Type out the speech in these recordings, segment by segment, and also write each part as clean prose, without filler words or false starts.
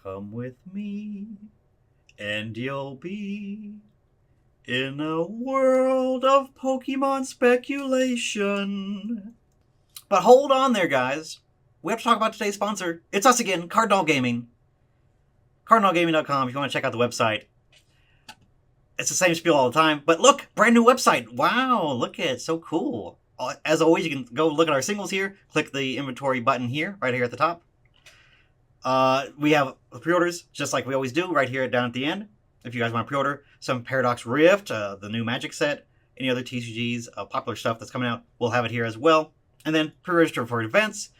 Come with me, and you'll be in a world of Pokemon speculation. But hold on there, guys. We have to talk about today's sponsor. It's us again, Cardinal Gaming. CardinalGaming.com if you want to check out the website. It's the same spiel all the time. But look, brand new website. Wow, look at it. So cool. As always, you can go look at our singles here. Click the inventory button here, right here at the top. We have the pre-orders, just like we always do, right here down at the end. If you guys want to pre-order some Paradox Rift, the new Magic set, any other TCGs, popular stuff that's coming out, we'll have it here as well. And then pre-register for events,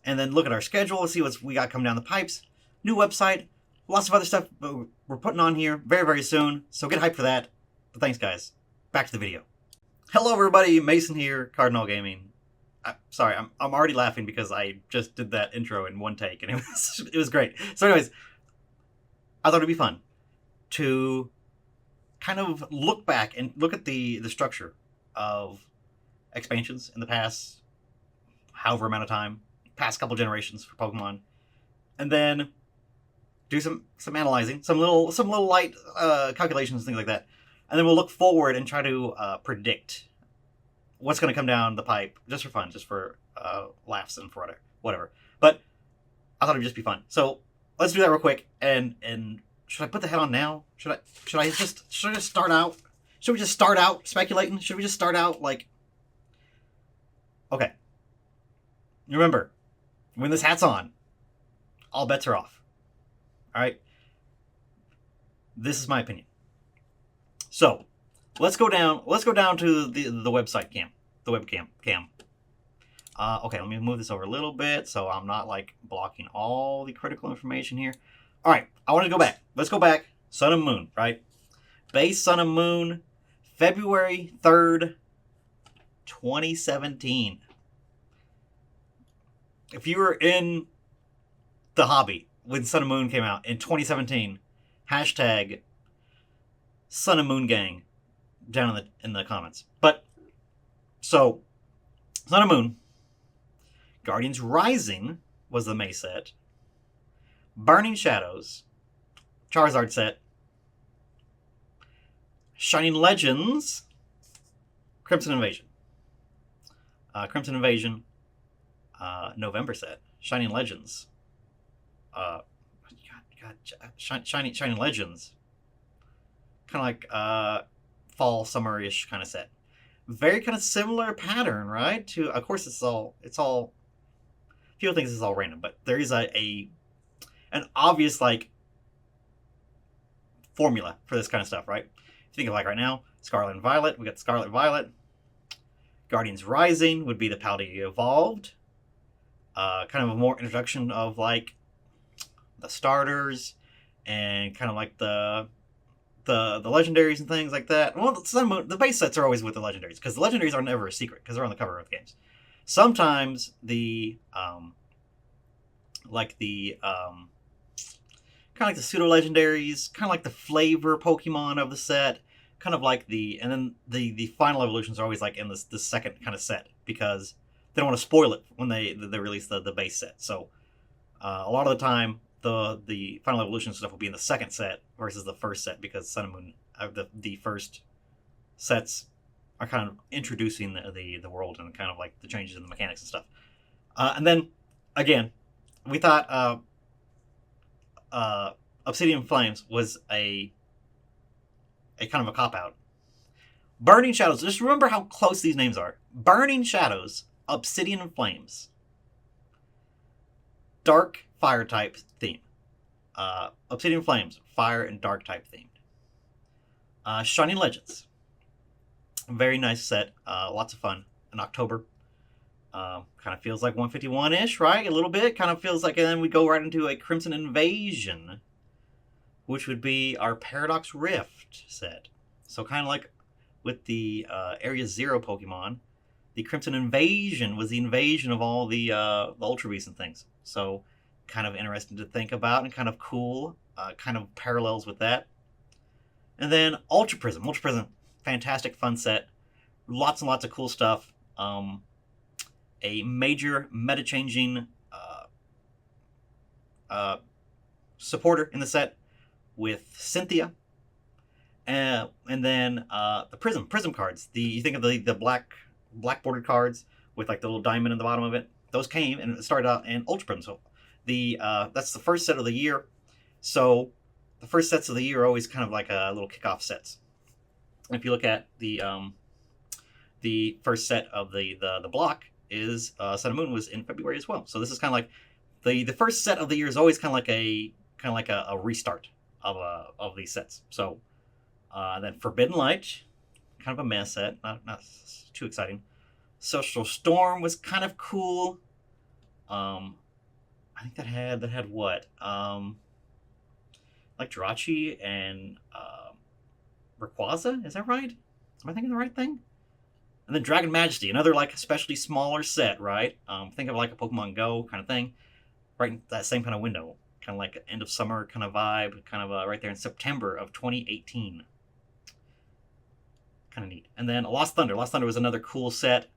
and then look at our schedule, see what we got coming down the pipes. New website, lots of other stuff we're putting on here very, very soon, so get hyped for that. But thanks, guys. Back to the video. Hello, everybody. Mason here, Cardinal Gaming. Sorry, I'm already laughing because I just did that intro in one take, and it was great. So anyways, I thought it'd be fun to kind of look back and look at the structure of expansions in the past however amount of time, past couple generations for Pokemon, and then do some analyzing, some little light calculations, things like that, and then we'll look forward and try to predict what's going to come down the pipe, just for fun, just for laughs and for whatever. But I thought it'd just be fun, so let's do that real quick. And should I put the head on now? Should I just start out? Should we just start out speculating? Should we just start out like? Okay. Remember, when this hat's on, all bets are off. All right. This is my opinion. So let's go down to the website cam, the webcam cam. Okay, let me move this over a little bit so I'm not like blocking all the critical information here. All right, I want to go back. Let's go back. Sun and Moon, right? Base Sun and Moon, February 3rd, 2017. If you were in the hobby when Sun and Moon came out in 2017, hashtag Sun and Moon Gang down in the comments. But so Sun and Moon, Guardians Rising was the May set, Burning Shadows, Charizard set, Shining Legends, Crimson Invasion, November set, Shining Legends, Shining Legends, kind of like fall summer-ish kind of set. Very kind of similar pattern, right? To, of course, it's all people think this is all random, but there is an obvious like formula for this kind of stuff, right? If you think of like right now, Scarlet and Violet, we got Scarlet and Violet. Guardians Rising would be the Paldea Evolved. Kind of a more introduction of like the starters and kind of like the legendaries and things like that. Well, the base sets are always with the legendaries because the legendaries are never a secret because they're on the cover of games. Sometimes the kind of like the pseudo legendaries, kind of like the flavor Pokemon of the set, kind of like and then the final evolutions are always like in the second kind of set because they don't want to spoil it when they release the base set. So a lot of the time the final evolution stuff will be in the second set versus the first set because Sun and Moon, the first sets are kind of introducing the world and kind of like the changes in the mechanics and stuff. And then again, we thought Obsidian Flames was a kind of a cop-out. Burning Shadows, just remember how close these names are. Burning Shadows, Obsidian Flames. Dark fire type theme. Obsidian Flames, fire and dark type themed. Shining Legends. Very nice set. Lots of fun in October. Kind of feels like 151-ish, right? A little bit. Kind of feels like, and then we go right into a Crimson Invasion, which would be our Paradox Rift set. So kind of like with the Area Zero Pokemon, the Crimson Invasion was the invasion of all the Ultra Beasts and things. So kind of interesting to think about and kind of cool, kind of parallels with that. And then Ultra Prism. Ultra Prism, fantastic fun set. Lots and lots of cool stuff. A major meta-changing supporter in the set with Cynthia. And then the Prism cards. You think of the black bordered cards with like the little diamond in the bottom of it. Those came and it started out in Ultra Prism. So that's the first set of the year. So the first sets of the year are always kind of like a little kickoff sets. And if you look at the first set of the block is Sun and Moon was in February as well. So this is kind of like the first set of the year is always kind of like a restart of these sets. So then Forbidden Light, kind of a mess set, not too exciting. Social Storm was kind of cool. I think that had what? Like Jirachi and Rayquaza, is that right? Am I thinking the right thing? And then Dragon Majesty, another like especially smaller set, right? Think of like a Pokemon Go kind of thing, right in that same kind of window, kind of like an end of summer kind of vibe, kind of right there in September of 2018. Kind of neat. And then Lost Thunder. Lost Thunder was another cool set.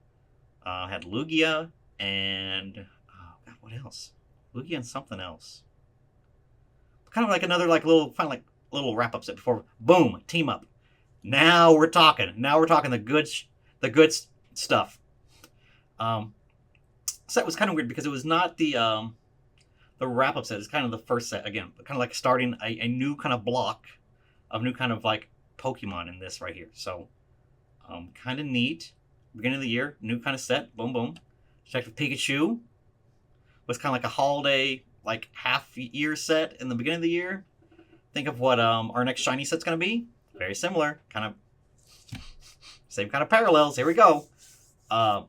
Had Lugia and God, what else? Lugia and something else. Kind of like another like little wrap up set before boom, team up. Now we're talking. Now we're talking the good stuff. Set was kind of weird because it was not the wrap up set. It's kind of the first set again, kind of like starting a new kind of block of new kind of like Pokemon in this right here. So kind of neat. Beginning of the year, new kind of set. Boom, boom. Detective Pikachu was kind of like a holiday, like half-year set in the beginning of the year. Think of what our next shiny set's going to be. Very similar. Kind of same kind of parallels. Here we go. And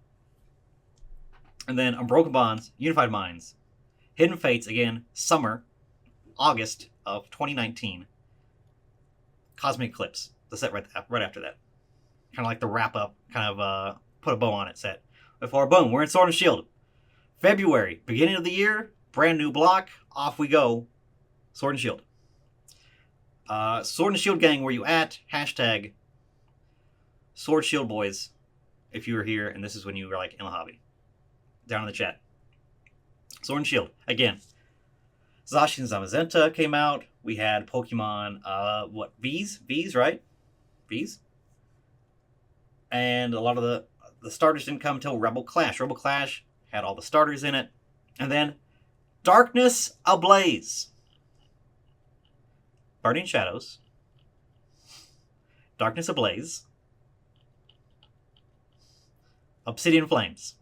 then Unbroken Bonds, Unified Minds. Hidden Fates, again, summer, August of 2019. Cosmic Eclipse, the set right after that. Kind of like the wrap-up, kind of put a bow on it set. Before, boom, we're in Sword and Shield. February, beginning of the year, brand new block, off we go. Sword and Shield. Sword and Shield gang, where you at? Hashtag Sword Shield Boys, if you were here, and this is when you were like in the hobby. Down in the chat. Sword and Shield, again. Zacian and Zamazenta came out. We had Pokemon, V's, right? V's? And a lot of the starters didn't come until Rebel Clash. Rebel Clash had all the starters in it. And then Darkness Ablaze. Guardian Shadows. Darkness Ablaze. Obsidian Flames.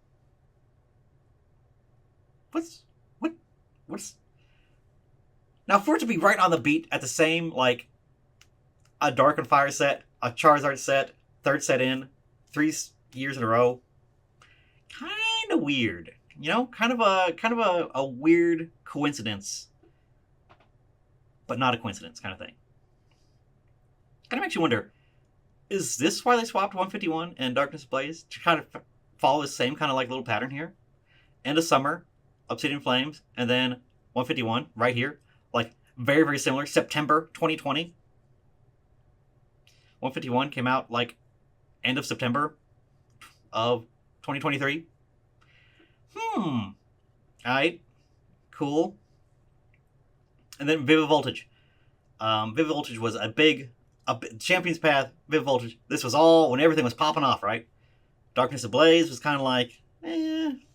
What's now, for it to be right on the beat at the same, like, a Dark and Fire set, a Charizard set, third set in, 3 years in a row, kind of weird. You know, kind of a weird coincidence, but not a coincidence kind of thing. Kind of makes you wonder, is this why they swapped 151 and Darkness Blaze? To kind of follow the same kind of like little pattern here? End of summer, Obsidian Flames, and then 151 right here. Like, very, very similar. September 2020. 151 came out like end of September of 2023. Alright. Cool. And then Vivid Voltage. Vivid Voltage was a big Champion's Path, Vivid Voltage. This was all when everything was popping off, right? Darkness Ablaze was kind of like,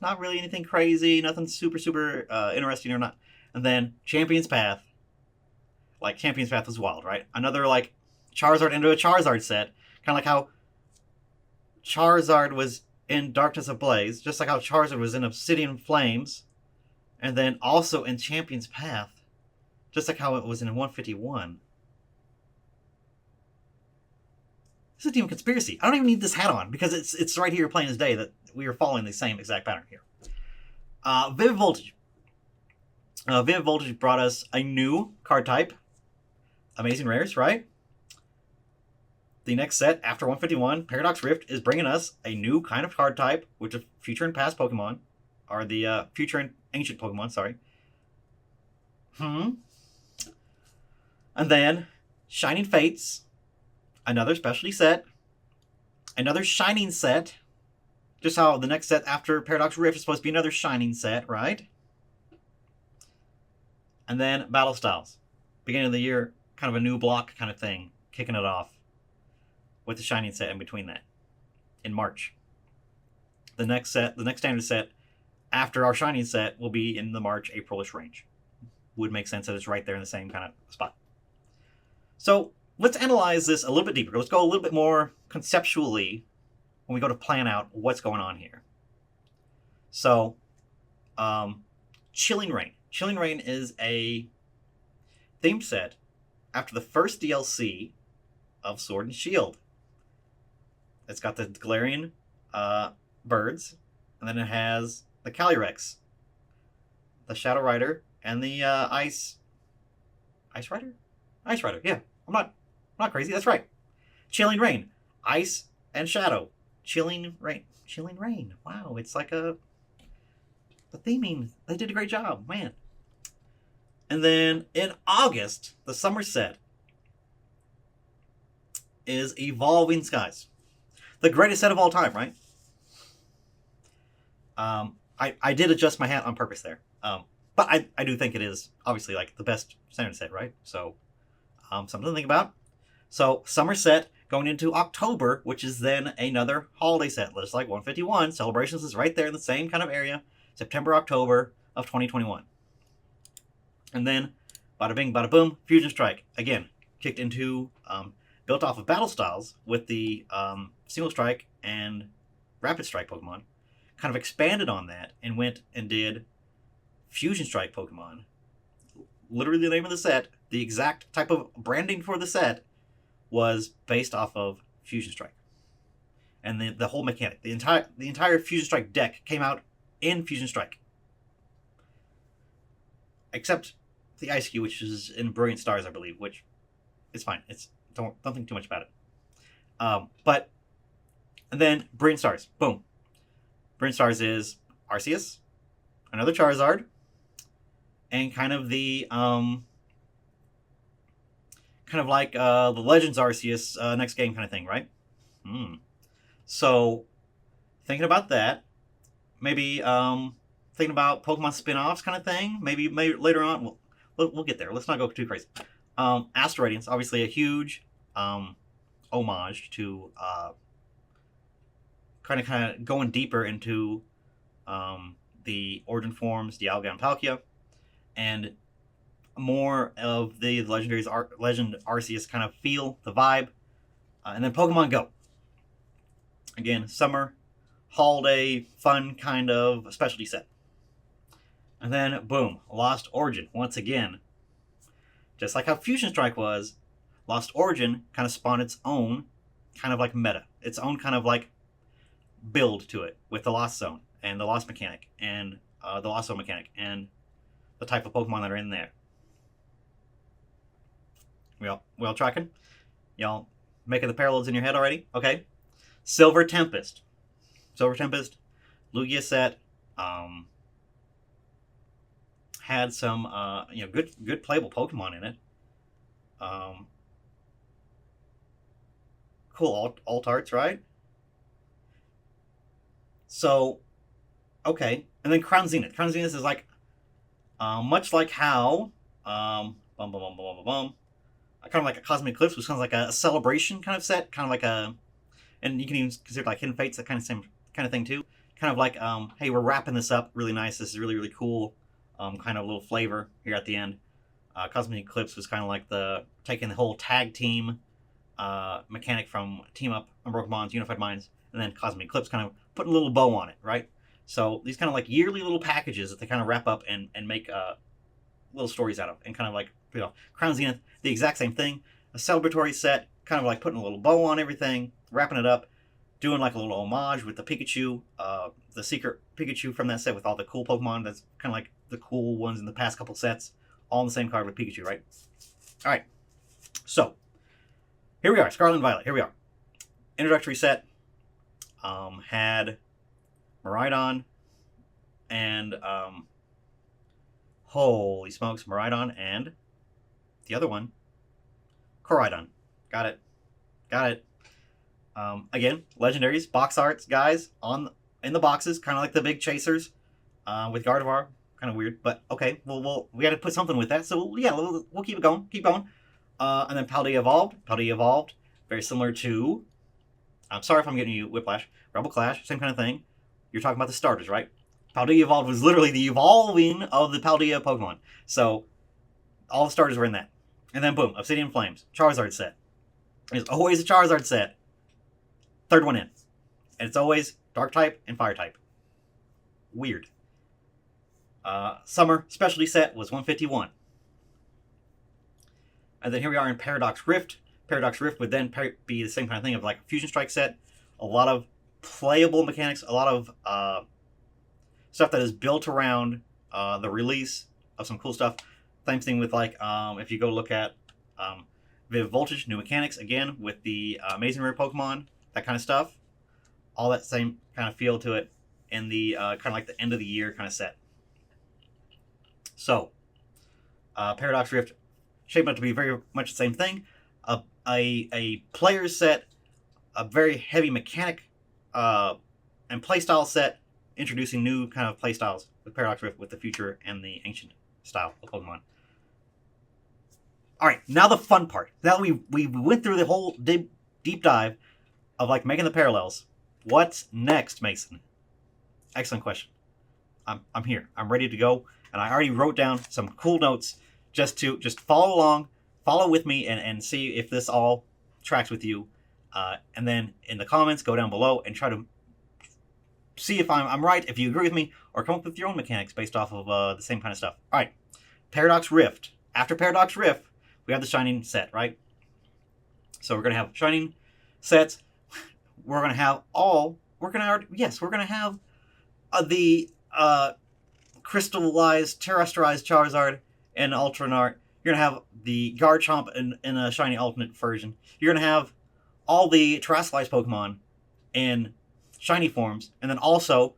not really anything crazy, nothing super, super interesting or not. And then Champion's Path. Like, Champion's Path was wild, right? Another, like, Charizard into a Charizard set. Kind of like how Charizard was in Darkness Ablaze, just like how Charizard was in Obsidian Flames, and then also in Champion's Path, just like how it was in 151. This is a Demon Conspiracy. I don't even need this hat on, because it's right here plain as day that we are following the same exact pattern here. Vivid Voltage. Vivid Voltage brought us a new card type. Amazing Rares, right? The next set, after 151, Paradox Rift is bringing us a new kind of card type, which is future and past Pokemon, or the future and ancient Pokemon, sorry. And then, Shining Fates, another specialty set, another Shining set, just how the next set after Paradox Rift is supposed to be another Shining set, right? And then Battle Styles. Beginning of the year, kind of a new block kind of thing, kicking it off with the Shining set in between that in March. The next standard set after our Shining set will be in the March, April-ish range. Would make sense that it's right there in the same kind of spot. So let's analyze this a little bit deeper. Let's go a little bit more conceptually when we go to plan out what's going on here. So, Chilling Reign. Chilling Reign is a theme set after the first DLC of Sword and Shield. It's got the Galarian birds, and then it has the Calyrex, the Shadow Rider, and the Ice Rider? Ice Rider, yeah. I'm not crazy, that's right. Chilling Reign. Ice and Shadow. Chilling Reign. Chilling Reign. Wow, it's like the theming. They did a great job, man. And then in August, the summer set is Evolving Skies. The greatest set of all time, right? I did adjust my hat on purpose there. But I do think it is obviously like the best standard set, right? So something to think about. So summer set going into October, which is then another holiday set. Just like 151, Celebrations is right there in the same kind of area. September, October of 2021. And then, bada bing, bada boom, Fusion Strike. Again, kicked into, built off of Battle Styles with the Single Strike and Rapid Strike Pokemon. Kind of expanded on that and went and did Fusion Strike Pokemon. Literally the name of the set, the exact type of branding for the set was based off of Fusion Strike. And the whole mechanic, the entire Fusion Strike deck came out in Fusion Strike. Except the Ice Cube, which is in Brilliant Stars, I believe, which is fine. Don't think too much about it. And then Brilliant Stars, boom. Brilliant Stars is Arceus, another Charizard, and kind of the kind of like the Legends Arceus next game kind of thing, right? So thinking about that, maybe thinking about Pokemon spin-offs kind of thing. Maybe later on we'll get there. Let's not go too crazy. Astral Radiance, obviously a huge homage to kind of going deeper into the origin forms, Dialga and Palkia, and more of the Legend Arceus kind of feel, the vibe. And then Pokemon Go. Again, summer, holiday, fun kind of specialty set. And then, boom, Lost Origin. Once again, just like how Fusion Strike was, Lost Origin kind of spawned its own kind of like meta. Its own kind of like build to it with the Lost Zone and the Lost mechanic and the Lost Zone mechanic and the type of Pokemon that are in there. We all tracking? Y'all making the parallels in your head already? Okay. Silver Tempest. Lugia set. Had some good playable Pokemon in it. Cool alt arts, right? So, okay, and then Crown Zenith. Crown Zenith is like much like how kind of like a Cosmic Eclipse, which sounds like a celebration kind of set, kind of like and you can even consider like Hidden Fates, that kind of same kind of thing too. Kind of like, hey, we're wrapping this up really nice. This is really, really cool. Kind of a little flavor here at the end. Cosmic Eclipse was kind of like taking the whole tag team mechanic from Team Up, Unbroken Bonds, Unified Minds, and then Cosmic Eclipse kind of putting a little bow on it, right? So these kind of like yearly little packages that they kind of wrap up and make little stories out of, and kind of like, Crown Zenith, the exact same thing. A celebratory set, kind of like putting a little bow on everything, wrapping it up, doing like a little homage with the Pikachu, the secret Pikachu from that set with all the cool Pokemon. That's kind of like the cool ones in the past couple sets, all in the same card with Pikachu, right? All right. So here we are, Scarlet and Violet. Here we are. Introductory set had Miraidon and holy smokes, Miraidon and the other one, Koraidon. Got it. Again, legendaries, box arts, guys, in the boxes, kind of like the big chasers with Gardevoir, Kind of weird, but okay. Well, we got to put something with that. So yeah, we'll keep it going. Keep going. And then Paldea Evolved. Paldea Evolved, very similar to. I'm sorry if I'm getting you whiplash. Rebel Clash, same kind of thing. You're talking about the starters, right? Paldea Evolved was literally the evolving of the Paldea Pokemon. So all the starters were in that. And then boom, Obsidian Flames, Charizard set. There's always a Charizard set. Third one in. And it's always Dark type and Fire type. Weird. Summer specialty set was 151. And then here we are in Paradox Rift. Paradox Rift would then be the same kind of thing of like a Fusion Strike set. A lot of playable mechanics. A lot of stuff that is built around the release of some cool stuff. Same thing with like, if you go look at Vivid Voltage, new mechanics, again, with the Amazing Rare Pokemon, that kind of stuff. All that same kind of feel to it in the kind of like the end of the year kind of set. So, Paradox Rift shaped up to be very much the same thing. A player set, a very heavy mechanic and playstyle set, introducing new kind of playstyles with Paradox Rift with the future and the ancient style of Pokemon. All right, now the fun part. Now that we went through the whole deep dive of like making the parallels. What's next, Mason? Excellent question. I'm here. I'm ready to go, and I already wrote down some cool notes just follow along, follow with me, and see if this all tracks with you. And then in the comments, go down below and try to see if I'm right, if you agree with me, or come up with your own mechanics based off of the same kind of stuff. All right, Paradox Rift. After Paradox Rift, we have the Shining set, right? So we're going to have Shining sets. We're going to have we're going to have the crystallized, terrestrialized Charizard and Ultranart. You're going to have the Garchomp in a Shiny Ultimate version. You're going to have all the terrestrialized Pokemon in Shiny forms, and then also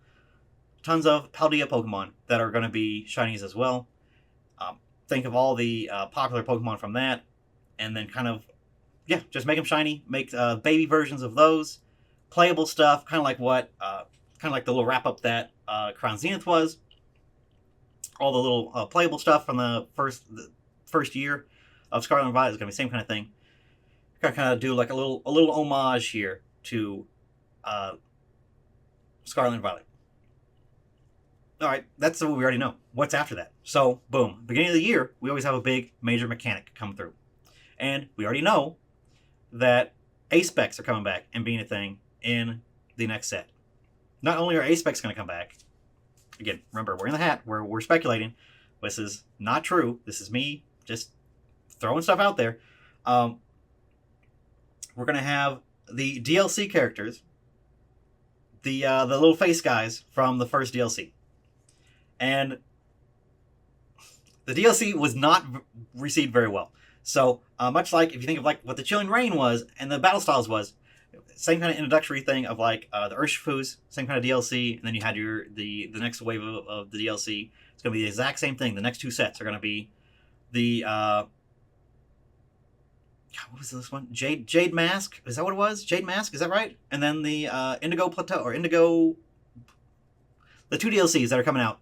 tons of Paldea Pokemon that are going to be Shinies as well. Think of all the popular Pokemon from that, and then kind of, just make them shiny. Make baby versions of those. Playable stuff, kind of like the little wrap-up that Crown Zenith was. All the little playable stuff from the first year of Scarlet and Violet is going to be the same kind of thing. Going to kind of do like a little homage here to Scarlet and Violet. All right, that's what we already know. What's after that? So, boom. Beginning of the year, we always have a big major mechanic come through. And we already know that A-Specs are coming back and being a thing in the next set. Not only are A-Specs going to come back, again, remember, we're in the hat, we're speculating. This is not true. This is me just throwing stuff out there. We're going to have the DLC characters, the little face guys from the first DLC. And the DLC was not received very well. So, much like if you think of like what the Chilling Reign was and the Battle Styles was, same kind of introductory thing of like the Urshifus, same kind of DLC, and then you had the next wave of the DLC. It's going to be the exact same thing. The next two sets are going to be the what was this one? Jade Mask? Is that what it was? Jade Mask? Is that right? And then the Indigo Plateau or Indigo. The two DLCs that are coming out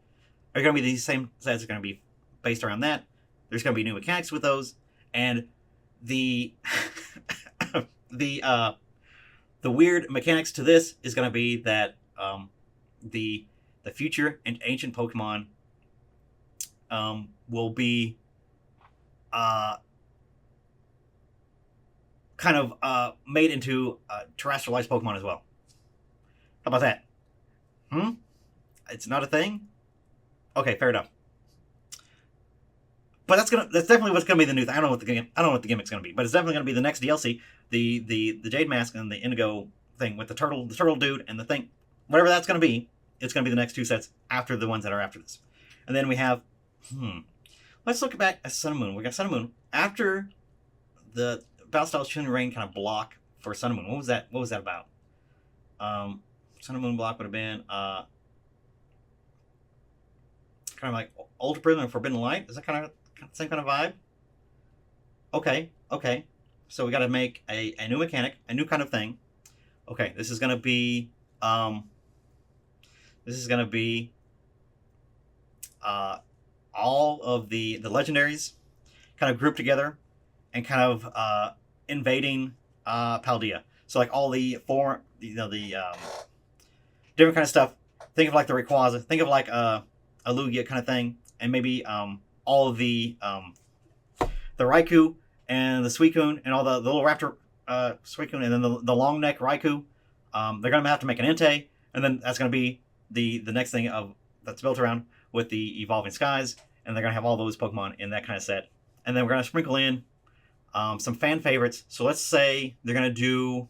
are going to be these same sets. Are going to be based around that. There's going to be new mechanics with those, and the the weird mechanics to this is going to be that the future and ancient Pokemon will be kind of made into terrestrialized Pokemon as well. How about that? It's not a thing? Okay, fair enough. But that's definitely what's gonna be the new thing. I don't know what the gimmick's gonna be, but it's definitely gonna be the next DLC, the Jade Mask and the Indigo thing with the turtle dude and the thing, whatever that's gonna be. It's gonna be the next two sets after the ones that are after this, and then we have let's look back at Sun and Moon. We got Sun and Moon after the Battle Styles Chilling Reign kind of block for Sun and Moon. What was that? What was that about? Sun and Moon block would have been kind of like Ultra Prism and Forbidden Light. Is that kind of same kind of vibe? Okay. So we got to make a new mechanic, a new kind of thing. Okay, this is gonna be all of the legendaries kind of grouped together and kind of invading Paldea. So like all the different kind of stuff. Think of like the Rayquaza. Think of like a Lugia kind of thing, and maybe all of the Raikou and the Suicune and all the little Raptor Suicune, and then the long neck Raikou. They're gonna have to make an Entei, and then that's gonna be the next thing that's built around with the Evolving Skies, and they're gonna have all those Pokemon in that kind of set. And then we're gonna sprinkle in some fan favorites. So let's say they're gonna do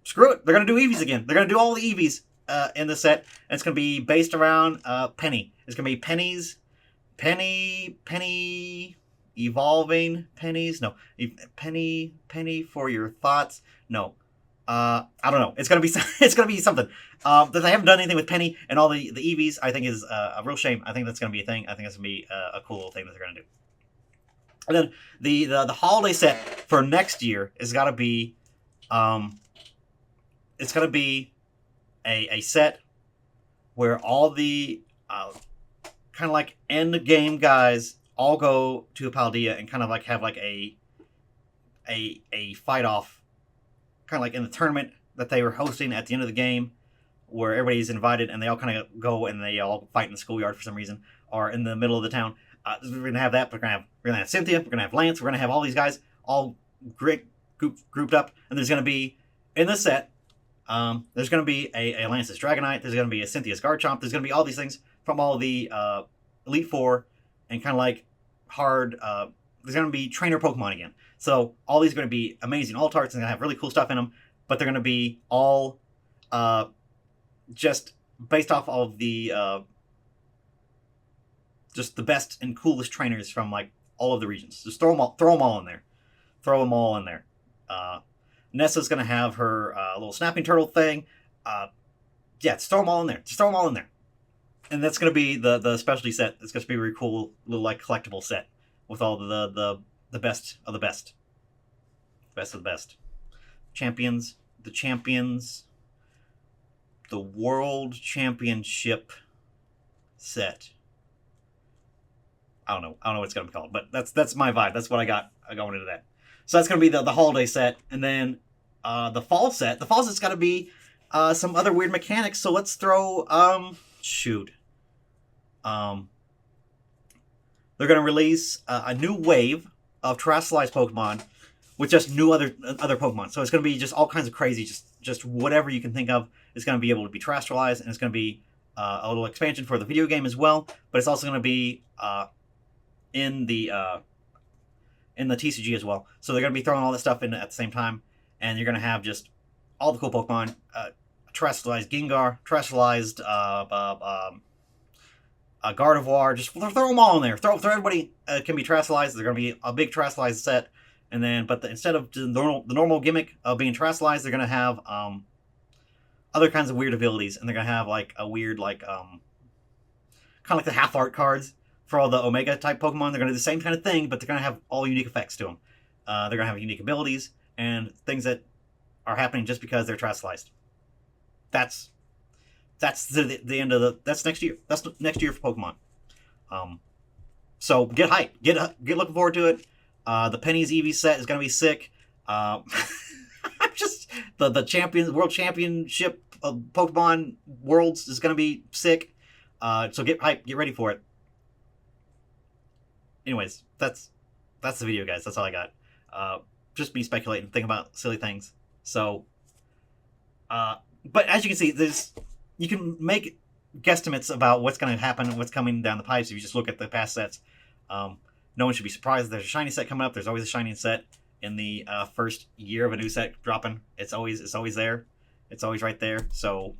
screw it. They're gonna do Eevees again. They're gonna do all the Eevees in the set, and it's gonna be based around Penny. It's gonna be Penny evolving pennies. No, Penny for your thoughts. No, I don't know. It's gonna be something. That they haven't done anything with Penny and all the Eevees. I think is a real shame. I think that's gonna be a thing. I think that's gonna be a cool thing that they're gonna do. And then the holiday set for next year is gotta be, it's gonna be a set where all the kind of like end game guys all go to Paldea and kind of like have like a fight off, kind of like in the tournament that they were hosting at the end of the game, where everybody's invited and they all kind of go and they all fight in the schoolyard for some reason, or in the middle of the town. We're gonna have that. We're gonna have Cynthia. We're gonna have Lance. We're gonna have all these guys all grouped up, and there's gonna be in this set. There's gonna be a Lance's Dragonite. There's gonna be a Cynthia's Garchomp. There's gonna be all these things from all the Elite Four, and kind of like hard. There's gonna be trainer Pokemon again. So all these are gonna be amazing alt arts and gonna have really cool stuff in them. But they're gonna be all just based off of the just the best and coolest trainers from like all of the regions. Just throw them all in there. Throw them all in there. Nessa's gonna have her little snapping turtle thing. Yeah, just throw them all in there. Just throw them all in there. And that's gonna be the specialty set. It's gonna be a really cool little like collectible set with all the best of the best. Best of the best. Champions. The World Championship set. I don't know what it's gonna be called, but that's my vibe. That's what I got going into that. So that's gonna be the holiday set, and then the fall set. The fall set's gotta be some other weird mechanics. So let's throw they're gonna release a new wave of terrestrialized Pokemon with just new other Pokemon. So it's gonna be just all kinds of crazy, just whatever you can think of is gonna be able to be terrestrialized, and it's gonna be a little expansion for the video game as well. But it's also gonna be in the TCG as well. So they're going to be throwing all this stuff in at the same time, and you're going to have just all the cool Pokemon, terrestrialized Gengar, terrestrialized Gardevoir. Just throw them all in there. Throw everybody can be terrestrialized. They're going to be a big terrestrialized set, and then instead of the normal gimmick of being terrestrialized, they're going to have other kinds of weird abilities, and they're going to have like a weird like kind of like the half art cards. For all the Omega type Pokemon, they're going to do the same kind of thing, but they're going to have all unique effects to them. They're going to have unique abilities and things that are happening just because they're terrestrialized. That's the end of that's next year. That's next year for Pokemon. So get hyped. Get looking forward to it. The Penny's Eevee set is going to be sick. Just the World Championship of Pokemon Worlds is going to be sick. So get hyped. Get ready for it. Anyways, that's the video, guys. That's all I got. Just me speculating, thinking about silly things. So, but as you can see, you can make guesstimates about what's going to happen, what's coming down the pipes. If you just look at the past sets, no one should be surprised. There's a shiny set coming up. There's always a shiny set in the first year of a new set dropping. It's always there. It's always right there. So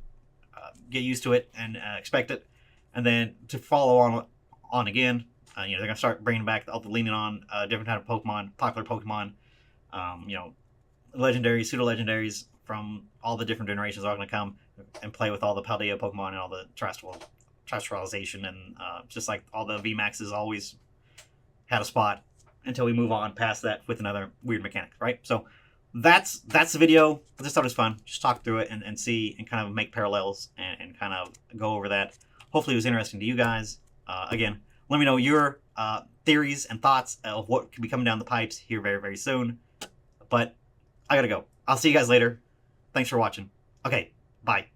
get used to it and expect it. And then to follow on again. They're going to start bringing back all the leaning on different type of Pokemon, popular Pokemon, legendaries, pseudo-legendaries from all the different generations are going to come and play with all the Paldea Pokemon and all the terrestrialization, and just like all the VMAXs always had a spot until we move on past that with another weird mechanic, right? So that's the video. I just thought it was fun. Just talk through it and see and kind of make parallels and kind of go over that. Hopefully it was interesting to you guys. Again, let me know your theories and thoughts of what could be coming down the pipes here very, very soon. But I gotta go. I'll see you guys later. Thanks for watching. Okay, bye.